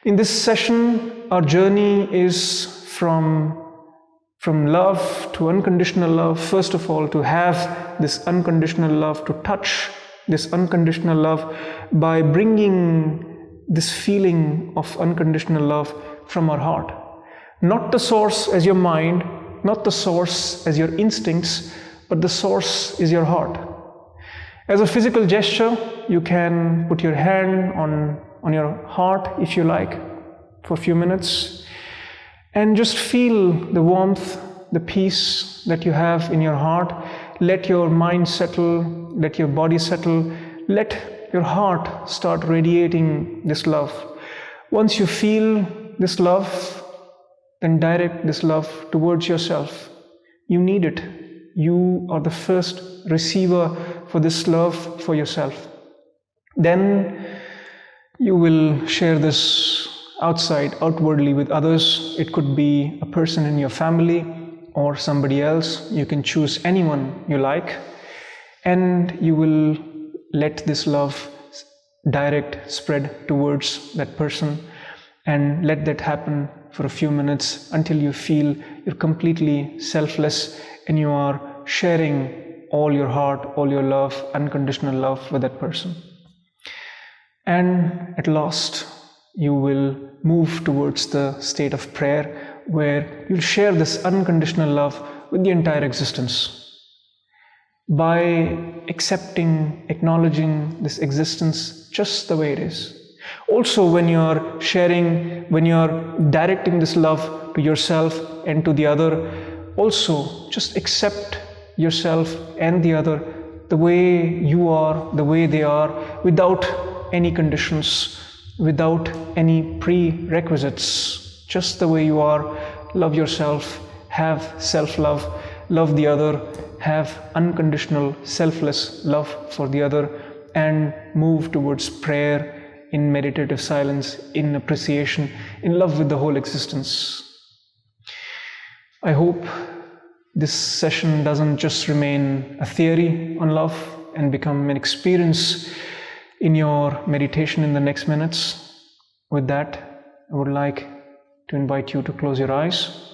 In this session, our journey is from love to unconditional love. First of all, to have this unconditional love, to touch this unconditional love by bringing this feeling of unconditional love from our heart. Not the source as your mind, not the source as your instincts, but the source is your heart. As a physical gesture, you can put your hand on your heart, if you like, for a few minutes, and just feel the warmth, the peace that you have in your heart. Let your mind settle, let your body settle, let your heart start radiating this love. Once you feel this love, then direct this love towards yourself. You need it. You are the first receiver for this love for yourself. Then you will share this outwardly with others. It could be a person in your family or somebody else. You can choose anyone you like, and you will let this love spread towards that person, and let that happen for a few minutes until you feel you're completely selfless and you are sharing all your heart, all your love, unconditional love with that person. And at last, you will move towards the state of prayer where you'll share this unconditional love with the entire existence. By accepting, acknowledging this existence just the way it is. Also, when you're sharing, when you're directing this love to yourself and to the other, also just accept yourself and the other the way you are, the way they are, without any conditions, without any prerequisites, just the way you are. Love yourself, have self-love, love the other, have unconditional, selfless love for the other, and move towards prayer in meditative silence, in appreciation, in love with the whole existence. I hope this session doesn't just remain a theory on love and become an experience in your meditation in the next minutes. With that, I would like to invite you to close your eyes.